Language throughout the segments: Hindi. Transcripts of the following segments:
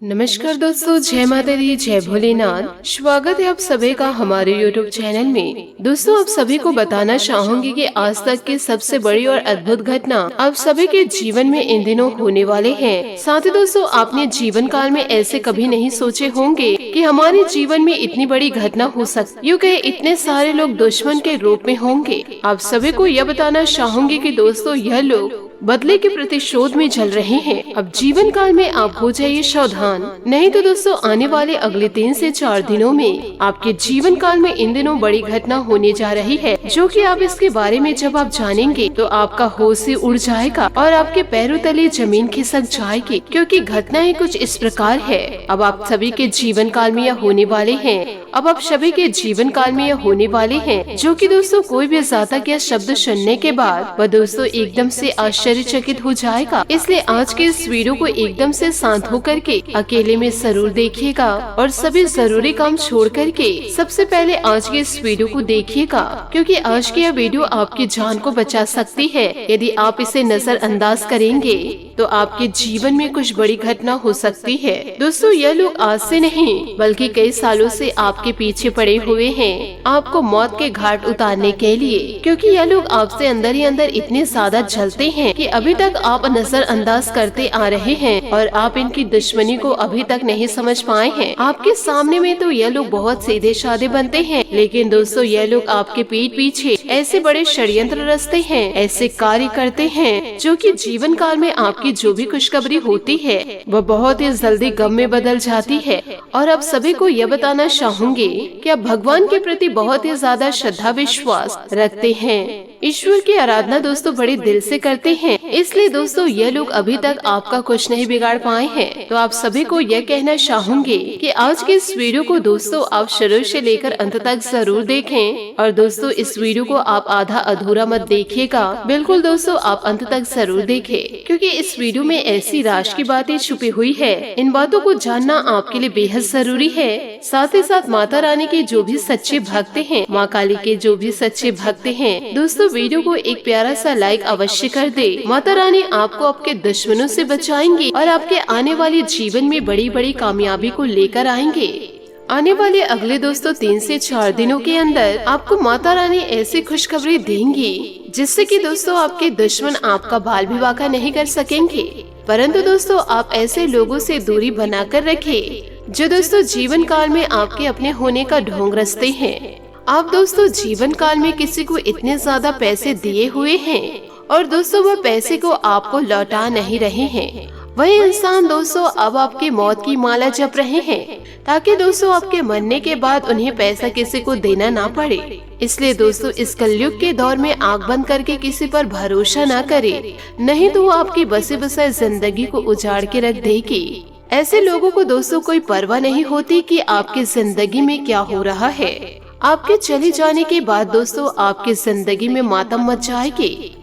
नमस्कार दोस्तों, जय माता दी, जय भोलेनाथ। स्वागत है आप सभी का हमारे YouTube चैनल में। दोस्तों, आप सभी को बताना चाहूंगी कि आज तक की सबसे बड़ी और अद्भुत घटना आप सभी के जीवन में इन दिनों होने वाले हैं। साथ ही दोस्तों, आपने जीवन काल में ऐसे कभी नहीं सोचे होंगे कि हमारे जीवन में इतनी बड़ी घटना हो सकती, यूँ कहे इतने सारे लोग दुश्मन के रूप में होंगे। आप सभी को यह बताना चाहूंगी कि दोस्तों, यह लोग बदले के प्रतिशोध में चल रहे हैं। अब जीवन काल में आप हो जाइए सावधान, नहीं तो दोस्तों आने वाले अगले 3 से 4 दिनों में आपके जीवन काल में इन दिनों बड़ी घटना होने जा रही है, जो कि आप इसके बारे में जब आप जानेंगे तो आपका होश ही उड़ जाएगा और आपके पैरों तले जमीन खिसक जाएगी, क्योंकि घटनाएं कुछ इस प्रकार है। अब आप सभी के जीवन काल में यह होने वाले हैं। अब आप सभी के जीवन काल में यह होने वाले हैं, जो कि दोस्तों कोई भी जातक यह शब्द सुनने के बाद वह दोस्तों एकदम से आश्चर्यचकित हो जाएगा। इसलिए आज के इस वीडियो को एकदम से शांत होकर के अकेले में जरूर देखिएगा और सभी जरूरी काम छोड़ करके सबसे पहले आज के इस वीडियो को देखिएगा, क्योंकि आज की यह वीडियो आपकी जान को बचा सकती है। यदि आप इसे नजरअंदाज करेंगे तो आपके जीवन में कुछ बड़ी घटना हो सकती है। दोस्तों, यह लोग आज से नहीं बल्कि कई सालों से आपके पीछे पड़े हुए हैं, आपको मौत के घाट उतारने के लिए, क्योंकि यह लोग आपसे अंदर ही अंदर इतने ज्यादा जलते हैं कि अभी तक आप नजरअंदाज करते आ रहे हैं और आप इनकी दुश्मनी को अभी तक नहीं समझ पाए हैं। आपके सामने में तो यह लोग बहुत सीधे साधे बनते हैं, लेकिन दोस्तों यह लोग आपके पीठ पीछे ऐसे बड़े षड्यंत्र रचते हैं, ऐसे कार्य करते हैं जो कि जीवन काल में आपकी जो भी खुशखबरी होती है वह बहुत ही जल्दी गम में बदल जाती है। और आप सभी को यह बताना चाहूंगी कि आप भगवान के प्रति बहुत ही ज्यादा श्रद्धा विश्वास रखते हैं, ईश्वर की आराधना दोस्तों बड़े दिल से करते हैं। इसलिए दोस्तों यह लोग अभी तक आपका कुछ नहीं बिगाड़ पाए हैं। तो आप सभी को यह कहना चाहूंगी कि आज के इस वीडियो को दोस्तों आप शुरू से लेकर अंत तक जरूर देखें। और दोस्तों इस वीडियो को आप आधा अधूरा मत देखिएगा, बिल्कुल दोस्तों आप अंत तक जरूर देखें, क्योंकि इस वीडियो में ऐसी राज की बातें छुपी हुई है। इन बातों को जानना आपके लिए बेहद जरूरी है। साथ ही साथ माता रानी के जो भी सच्चे भक्त हैं, माँ काली के जो भी सच्चे भक्त हैं, दोस्तों वीडियो को एक प्यारा सा लाइक अवश्य कर दे। माता रानी आपको आपके दुश्मनों से बचाएंगी और आपके आने वाले जीवन में बड़ी बड़ी कामयाबी को लेकर आएंगे। आने वाले अगले दोस्तों 3 से 4 दिनों के अंदर आपको माता रानी ऐसी खुशखबरी देंगी जिससे कि दोस्तों आपके दुश्मन आपका बाल विवाह का नहीं कर सकेंगे। परंतु दोस्तों आप ऐसे लोगों से दूरी बनाकर रखें जो दोस्तों जीवन काल में आपके अपने होने का ढोंग रचते हैं। आप दोस्तों जीवन काल में किसी को इतने ज्यादा पैसे दिए हुए हैं और दोस्तों वह पैसे को आपको लौटा नहीं रहे हैं। वही इंसान दोस्तों अब आपकी मौत की माला जप रहे हैं ताकि दोस्तों आपके मरने के बाद उन्हें पैसा किसी को देना ना पड़े। इसलिए दोस्तों इस कलयुग के दौर में आंख बंद करके किसी पर भरोसा ना करे, नहीं तो वो आपकी बसे बसाए जिंदगी को उजाड़ के रख देगी। ऐसे लोगों को दोस्तों कोई परवाह नहीं होती कि आपकी जिंदगी में क्या हो रहा है। आपके चले जाने के बाद दोस्तों आपकी जिंदगी में मातम मच जाएगी।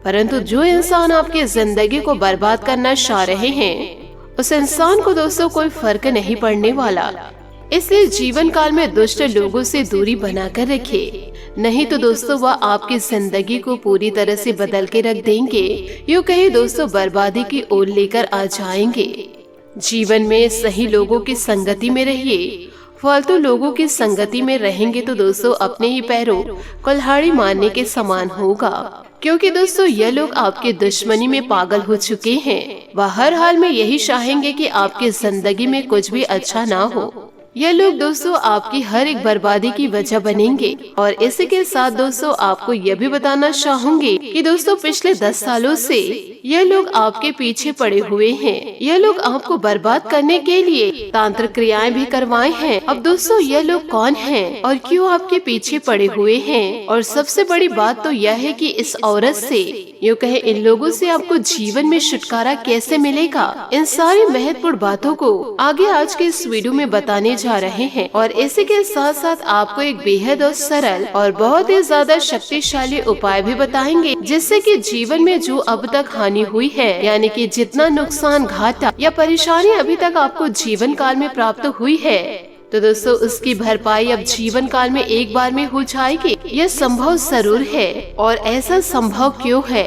परंतु जो इंसान आपकी जिंदगी को बर्बाद करना चाह रहे हैं उस इंसान को दोस्तों कोई फर्क नहीं पड़ने वाला। इसलिए जीवन काल में दुष्ट लोगों से दूरी बनाकर रखे, नहीं तो दोस्तों वह आपकी जिंदगी को पूरी तरह से बदल के रख देंगे, यूँ कहे दोस्तों बर्बादी की ओर लेकर आ जाएंगे। जीवन में सही लोगों की संगति में रहिए, फालतू लोगों की संगति में रहेंगे तो दोस्तों अपने ही पैरों कुल्हाड़ी मारने के समान होगा, क्योंकि दोस्तों यह लोग आपके दुश्मनी में पागल हो चुके हैं। वह हर हाल में यही चाहेंगे कि आपकी जिंदगी में कुछ भी अच्छा ना हो। यह लोग दोस्तों आपकी हर एक बर्बादी की वजह बनेंगे। और इसी के साथ दोस्तों आपको यह भी बताना चाहूंगी कि दोस्तों पिछले 10 सालों से यह लोग आपके पीछे पड़े हुए हैं। यह लोग आपको बर्बाद करने के लिए तांत्रिक क्रियाएं भी करवाए हैं। अब दोस्तों यह लोग कौन हैं और क्यों आपके पीछे पड़े हुए हैं, और सबसे बड़ी बात तो यह है कि इस औरत से यूँ कहे इन लोगों से आपको जीवन में छुटकारा कैसे मिलेगा, इन सारी महत्वपूर्ण बातों को आगे आज के इस वीडियो में बताने जा रहे हैं। और इसी के साथ साथ आपको एक बेहद और सरल और बहुत ही ज्यादा शक्तिशाली उपाय भी बताएंगे, जिससे कि जीवन में जो अब तक हानि हुई है, यानी कि जितना नुकसान, घाटा या परेशानी अभी तक आपको जीवन काल में प्राप्त हुई है, तो दोस्तों उसकी भरपाई अब जीवन काल में एक बार में हो जाएगी। यह संभव जरूर है। और ऐसा संभव क्यों है,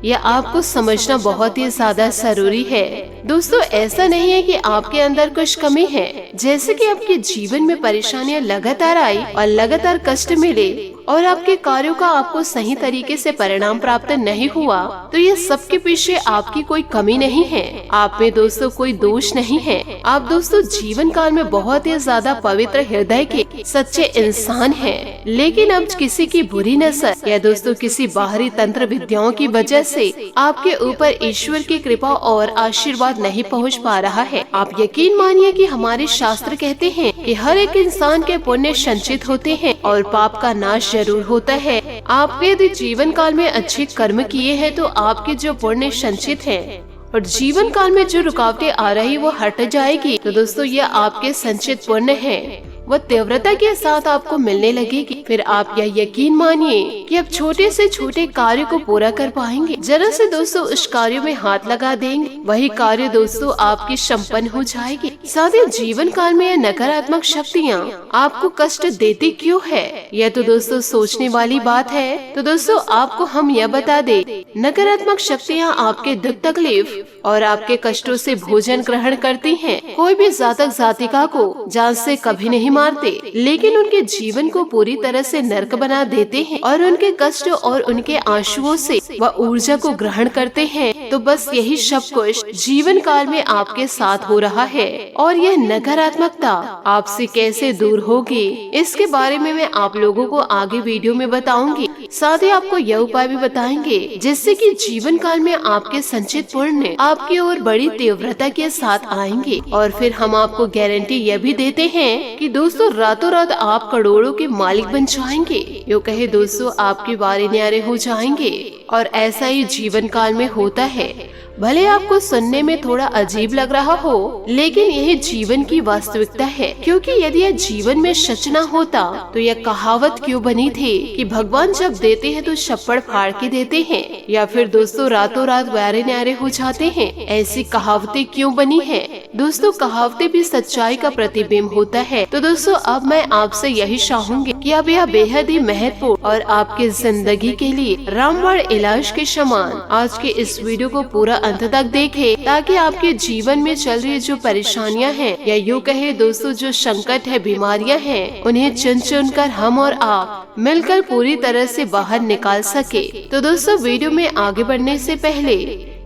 यह आपको समझना बहुत ही ज्यादा जरूरी है। दोस्तों, ऐसा नहीं है कि आपके अंदर कुछ कमी है। जैसे कि आपके जीवन में परेशानियां लगातार आई और लगातार कष्ट मिले और आपके कार्यों का आपको सही तरीके से परिणाम प्राप्त नहीं हुआ, तो ये सबके पीछे आपकी कोई कमी नहीं है। आप में दोस्तों कोई दोष नहीं है। आप दोस्तों जीवन काल में बहुत ही ज्यादा पवित्र हृदय के सच्चे इंसान हैं। लेकिन अब किसी की बुरी नजर या दोस्तों किसी बाहरी तंत्र विद्याओं की वजह से आपके ऊपर ईश्वर की कृपा और आशीर्वाद नहीं पहुंच पा रहा है। आप यकीन मानिए कि हमारे शास्त्र कहते हैं कि हर एक इंसान के पुण्य संचित होते हैं और पाप का नाश जरूर होता है। आपने यदि जीवन काल में अच्छे कर्म किए हैं तो आपके जो पुण्य संचित हैं और जीवन काल में जो रुकावटें आ रही वो हट जाएगी। तो दोस्तों ये आपके संचित पुण्य है, वह तीव्रता के साथ आपको मिलने लगेगी। फिर आप यह यकीन मानिए कि अब छोटे से छोटे कार्य को पूरा कर पाएंगे। जरा से दोस्तों उस कार्य में हाथ लगा देंगे, वही कार्य दोस्तों आपकी संपन्न हो जाएगी। साथ ही जीवन काल में यह नकारात्मक शक्तियाँ आपको कष्ट देती क्यों है, यह तो दोस्तों सोचने वाली बात है। तो दोस्तों आपको हम यह बता दे, नकारात्मक शक्तियाँ आपके दुख तकलीफ और आपके कष्टों से भोजन ग्रहण करती हैं। कोई भी जातक जातिका को जान से कभी नहीं मारते, लेकिन उनके जीवन को पूरी तरह से नर्क बना देते हैं और उनके कष्ट और उनके आंसुओं से वह ऊर्जा को ग्रहण करते हैं। तो बस यही सब कुछ जीवन काल में आपके साथ हो रहा है और यह नकारात्मकता आपसे कैसे दूर होगी, इसके बारे में मैं आप लोगों को आगे वीडियो में बताऊंगी। साथ ही आपको यह उपाय भी बताएंगे जिससे कि जीवन काल में आपके संचित पुण्य आपकी ओर बड़ी तीव्रता के साथ आएंगे। और फिर हम आपको गारंटी यह भी देते हैं कि दोस्तों रातों रात आप करोड़ों के मालिक बन जाएंगे। यो कहे दोस्तों आपके बारे न्यारे हो जाएंगे और ऐसा ही जीवन काल में होता है। भले आपको सुनने में थोड़ा अजीब लग रहा हो, लेकिन यही जीवन की वास्तविकता है। क्योंकि यदि यह जीवन में सच न होता तो यह कहावत क्यों बनी थी कि भगवान जब देते हैं तो छप्पड़ फाड़ के देते हैं, या फिर दोस्तों रातों रात वारे न्यारे हो जाते हैं। ऐसी कहावतें क्यों बनी है? दोस्तों कहावतें भी सच्चाई का प्रतिबिंब होता है। तो दोस्तों अब मैं आपसे यही चाहूंगी कि अब यह बेहद ही महत्वपूर्ण और आपके जिंदगी के लिए रामबाण इलाज के समान आज के इस वीडियो को पूरा अंत तक देखें, ताकि आपके जीवन में चल रही जो परेशानियां हैं या यूँ कहे दोस्तों जो संकट है, बीमारियां हैं, उन्हें चुन चुन कर हम और आप मिलकर पूरी तरह से बाहर निकाल सके। तो दोस्तों वीडियो में आगे बढ़ने से पहले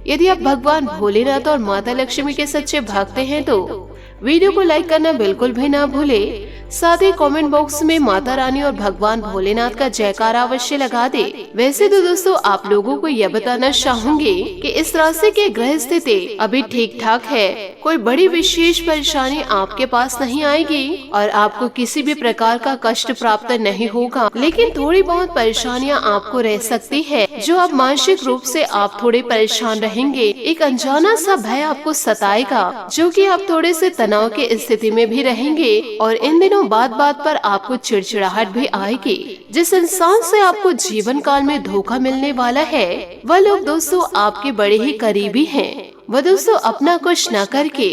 यदि आप भगवान भोलेनाथ और माता लक्ष्मी के सच्चे भक्त हैं तो वीडियो को लाइक करना बिल्कुल भी ना भूले। साथ ही कमेंट बॉक्स में माता रानी और भगवान भोलेनाथ का जयकारा अवश्य लगा दे। वैसे तो दोस्तों आप लोगों को यह बताना चाहूंगी कि इस राशि के ग्रह स्थिति अभी ठीक ठाक है। कोई बड़ी विशेष परेशानी आपके पास नहीं आएगी और आपको किसी भी प्रकार का कष्ट प्राप्त नहीं होगा, लेकिन थोड़ी बहुत परेशानियां आपको रह सकती है जो अब मानसिक रूप से आप थोड़े परेशान रहेंगे। एक अनजाना सा भय आपको सताएगा जो कि आप थोड़े से तनाव की स्थिति में भी रहेंगे और इन दिनों बात बात पर आपको चिड़चिड़ाहट भी आएगी। जिस इंसान से आपको जीवन काल में धोखा मिलने वाला है वह लोग दोस्तों आपके बड़े ही करीबी हैं। वह दोस्तों अपना कुछ न करके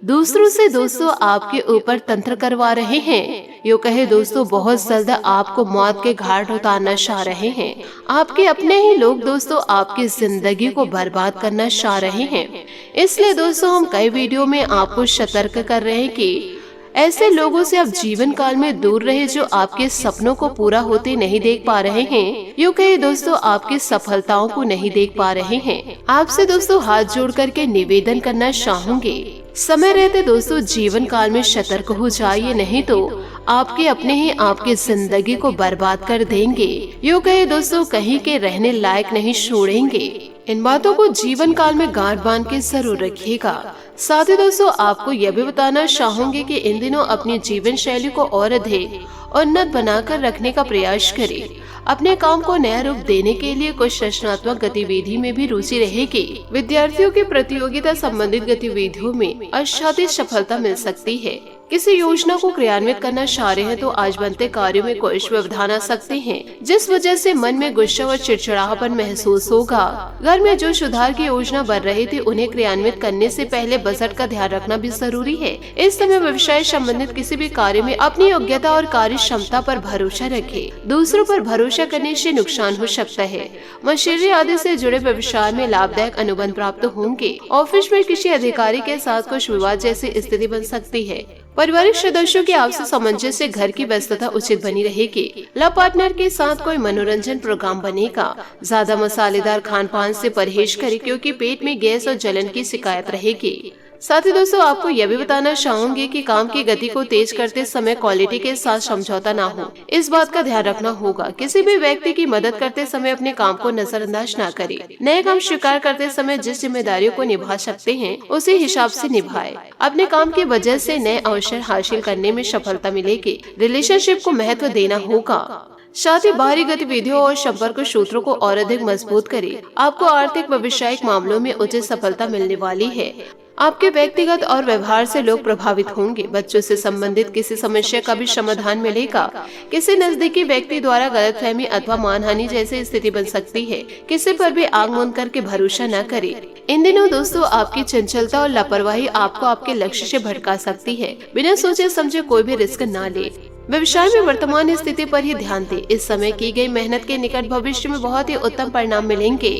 दूसरों से दोस्तों आपके ऊपर तंत्र करवा रहे हैं। यो कहे दोस्तों बहुत जल्द आपको मौत के घाट उतारना चाह रहे हैं। आपके अपने ही लोग दोस्तों आपकी जिंदगी को बर्बाद करना चाह रहे हैं। इसलिए दोस्तों हम कई वीडियो में आपको सतर्क कर रहे हैं कि ऐसे लोगों से आप जीवन काल में दूर रहे जो आपके सपनों को पूरा होते नहीं देख पा रहे हैं। यूँ कहे दोस्तों आपकी सफलताओं को नहीं देख पा रहे हैं। आपसे दोस्तों हाथ जोड़ करके निवेदन करना चाहूंगे, समय रहते दोस्तों जीवन काल में सतर्क हो जाइए, नहीं तो आपके अपने ही आपकी जिंदगी को बर्बाद कर देंगे। यूँ कहे दोस्तों कहीं के रहने लायक नहीं छोड़ेंगे। इन बातों को जीवन काल में गांठ बांध के जरूर रखिएगा। साथ ही दोस्तों आपको यह भी बताना चाहूंगी कि इन दिनों अपनी जीवन शैली को और अधिक उन्नत बनाकर रखने का प्रयास करें। अपने काम को नया रूप देने के लिए कुछ रचनात्मक गतिविधि में भी रुचि रहेगी। विद्यार्थियों की प्रतियोगिता संबंधित गतिविधियों में असाध्य सफलता मिल सकती है। किसी योजना को क्रियान्वित करना चाह रहे हैं तो आज बनते कार्यों में कुछ व्यवधान आ सकते हैं, जिस वजह से मन में गुस्सा और चिड़चिड़ापन महसूस होगा। घर में जो सुधार की योजना बन रही थी उन्हें क्रियान्वित करने से पहले बजट का ध्यान रखना भी जरूरी है। इस समय व्यवसाय संबंधित किसी भी कार्य में अपनी योग्यता और कार्य क्षमता पर भरोसा रखें। दूसरों पर भरोसा करने से नुकसान हो सकता है। मशीनरी आदि से जुड़े व्यवसाय में लाभदायक अनुबंध प्राप्त होंगे। ऑफिस में किसी अधिकारी के साथ कुछ विवाद जैसी स्थिति बन सकती है। पारिवारिक सदस्यों के आपसी सामंजस्य से घर की व्यस्तता उचित बनी रहेगी। लव पार्टनर के साथ कोई मनोरंजन प्रोग्राम बनेगा। ज्यादा मसालेदार खान पान से परहेज करें क्योंकि पेट में गैस और जलन की शिकायत रहेगी। साथ ही दोस्तों आपको यह भी बताना चाहूंगी कि काम की गति को तेज करते समय क्वालिटी के साथ समझौता ना हो, इस बात का ध्यान रखना होगा। किसी भी व्यक्ति की मदद करते समय अपने काम को नजरअंदाज ना करें। नए काम स्वीकार करते समय जिस जिम्मेदारियों को निभा सकते हैं उसी हिसाब से निभाएं। अपने काम की वजह से नए अवसर हासिल करने में सफलता मिलेगी। रिलेशनशिप को महत्व देना होगा। साथ ही बाहरी गतिविधियों और संपर्क सूत्रों को और अधिक मजबूत करें। आपको आर्थिक व व्यावसायिक मामलों में उचित सफलता मिलने वाली है। आपके व्यक्तिगत और व्यवहार से लोग प्रभावित होंगे। बच्चों से संबंधित किसी समस्या का भी समाधान मिलेगा। किसी नजदीकी व्यक्ति द्वारा गलतफहमी अथवा मानहानि जैसी स्थिति बन सकती है। किसी पर भी आंख मूंद करके भरोसा न करें। इन दिनों दोस्तों आपकी चंचलता और लापरवाही आपको आपके लक्ष्य से भटका सकती है। बिना सोचे समझे कोई भी रिस्क न ले। व्यवसाय में वर्तमान स्थिति पर ही ध्यान दें। इस समय की गई मेहनत के निकट भविष्य में बहुत ही उत्तम परिणाम मिलेंगे।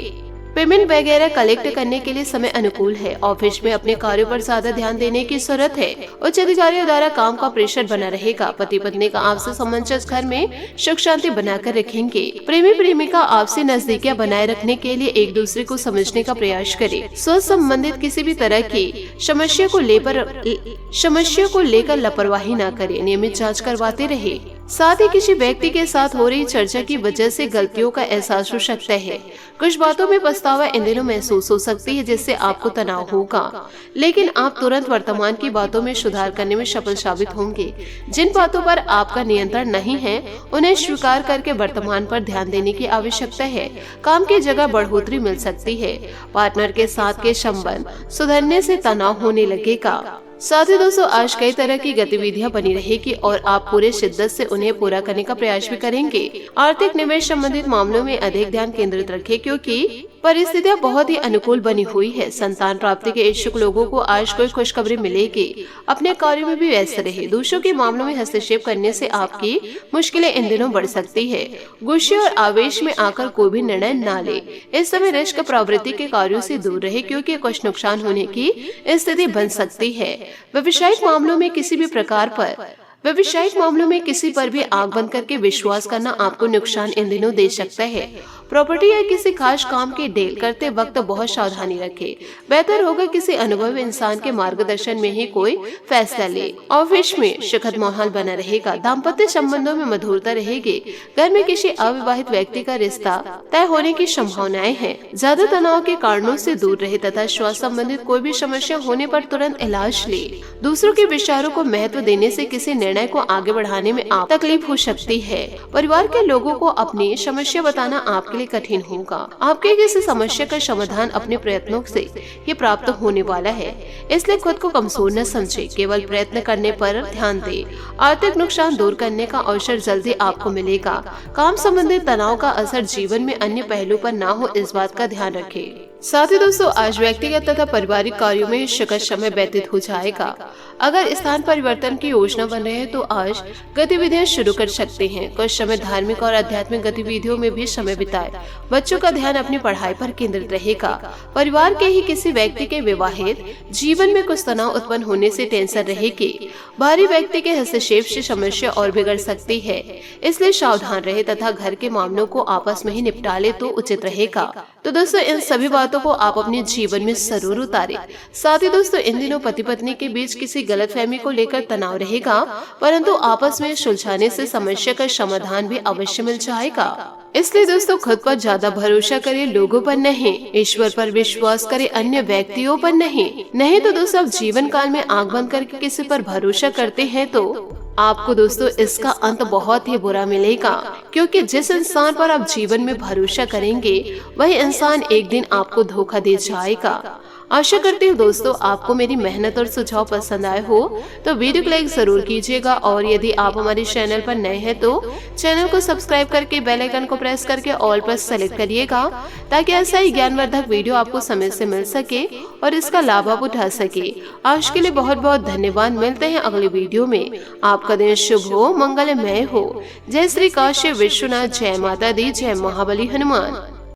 पेमेंट वगैरह कलेक्ट करने के लिए समय अनुकूल है। ऑफिस में अपने कार्यों पर ज्यादा ध्यान देने की जरूरत है। उच्च अधिकारियों द्वारा काम का प्रेशर बना रहेगा। पति पत्नी का आपसी सामंजस्य घर में सुख शांति बनाकर रखेंगे। प्रेमी प्रेमिका आपसी नजदीकियां बनाए रखने के लिए एक दूसरे को समझने का प्रयास करें। स्वास्थ्य संबंधित किसी भी तरह की समस्या को लेकर लापरवाही न करें। नियमित जाँच करवाते रहे। साथ ही किसी व्यक्ति के साथ हो रही चर्चा की वजह से गलतियों का एहसास हो सकता है। कुछ बातों में पछतावा इन दिनों महसूस हो सकती है जिससे आपको तनाव होगा, लेकिन आप तुरंत वर्तमान की बातों में सुधार करने में सफल साबित होंगे। जिन बातों पर आपका नियंत्रण नहीं है उन्हें स्वीकार करके वर्तमान पर ध्यान देने की आवश्यकता है। काम की जगह बढ़ोतरी मिल सकती है। पार्टनर के साथ के संबंध सुधरने से तनाव होने लगेगा। साथ ही दोस्तों आज कई तरह की गतिविधियां बनी रहेगी और आप पूरे शिद्दत से उन्हें पूरा करने का प्रयास भी करेंगे। आर्थिक निवेश संबंधित मामलों में अधिक ध्यान केंद्रित रखें क्योंकि परिस्थितियां बहुत ही अनुकूल बनी हुई है। संतान प्राप्ति के इच्छुक लोगों को आज कोई खुशखबरी मिलेगी। अपने कार्यों में भी व्यस्त रहे। दूसरों के मामलों में हस्तक्षेप करने से आपकी मुश्किलें इन दिनों बढ़ सकती है। गुस्से और आवेश में आकर कोई भी निर्णय न ले। इस समय रिस्क प्रवृत्ति के कार्यों से दूर रहे क्योंकि कुछ नुकसान होने की स्थिति बन सकती है। व्यावसायिक मामलों में किसी पर भी आंख बंद करके विश्वास करना आपको नुकसान इन दिनों दे सकता है। प्रॉपर्टी या किसी खास काम की डील करते वक्त बहुत सावधानी रखें। बेहतर होगा किसी अनुभवी इंसान के मार्गदर्शन में ही कोई फैसला ले। ऑफिस में सुखद माहौल बना रहेगा। दाम्पत्य संबंधों में मधुरता रहेगी। घर में किसी अविवाहित व्यक्ति का रिश्ता तय होने की संभावनाएं हैं। ज्यादा तनाव के कारणों से दूर रहे तथा स्वास्थ्य संबंधित कोई भी समस्या होने पर तुरंत इलाज ले। दूसरों के विचारों को महत्व देने से किसी निर्णय को आगे बढ़ाने में आप तकलीफ हो सकती है। परिवार के लोगों को अपनी समस्या बताना आपके लिए कठिन होगा। आपके किसी समस्या का समाधान अपने प्रयत्नों से ये प्राप्त होने वाला है, इसलिए खुद को कमजोर न समझे। केवल प्रयत्न करने पर ध्यान दे। आर्थिक नुकसान दूर करने का अवसर जल्दी आपको मिलेगा। काम संबंधित तनाव का असर जीवन में अन्य पहलू पर न हो, इस बात का ध्यान रखें। साथ ही दोस्तों आज व्यक्तिगत तथा पारिवारिक कार्यों में सुखद समय व्यतीत हो जाएगा। अगर स्थान परिवर्तन की योजना बन रहे हैं तो आज गतिविधियां शुरू कर सकते हैं। कुछ समय धार्मिक और आध्यात्मिक गतिविधियों में भी समय बिताए। बच्चों का ध्यान अपनी पढ़ाई पर केंद्रित रहेगा। परिवार के ही किसी व्यक्ति के विवाहित जीवन में कुछ तनाव उत्पन्न होने से टेंशन रहेगी। बाहरी व्यक्ति के हस्तक्षेप से समस्या और बिगड़ सकती है, इसलिए सावधान रहे तथा घर के मामलों को आपस में ही निपटा ले तो उचित रहेगा। तो दोस्तों इन सभी बातों को आप अपने जीवन में जरूर उतारें। साथ ही दोस्तों इन दिनों पति पत्नी के बीच किसी गलतफहमी को लेकर तनाव रहेगा, परंतु आपस में सुलझाने से समस्या का समाधान भी अवश्य मिल जाएगा। इसलिए दोस्तों खुद पर ज्यादा भरोसा करें, लोगों पर नहीं। ईश्वर पर विश्वास करें, अन्य व्यक्तियों पर नहीं। तो दोस्तों जीवन काल में आंख बंद करके किसी पर भरोसा करते हैं तो आपको दोस्तों इसका अंत बहुत ही बुरा मिलेगा, क्योंकि जिस इंसान पर आप जीवन में भरोसा करेंगे वही इंसान एक दिन आपको धोखा दे जाएगा। आशा करती हूँ दोस्तों आपको मेरी मेहनत और सुझाव पसंद आए हो, तो वीडियो को लाइक जरूर कीजिएगा और यदि आप हमारे चैनल पर नए हैं तो चैनल को सब्सक्राइब करके बेल आइकन को प्रेस करके ऑल पर सेलेक्ट करिएगा, ताकि ऐसा ही ज्ञानवर्धक वीडियो आपको समय से मिल सके और इसका लाभ आप उठा सके। आज के लिए बहुत बहुत धन्यवाद। मिलते हैं अगले वीडियो में। आपका दिन शुभ हो, मंगलमय हो। जय श्री काशी विश्वनाथ, जय माता दी, जय महाबली हनुमान।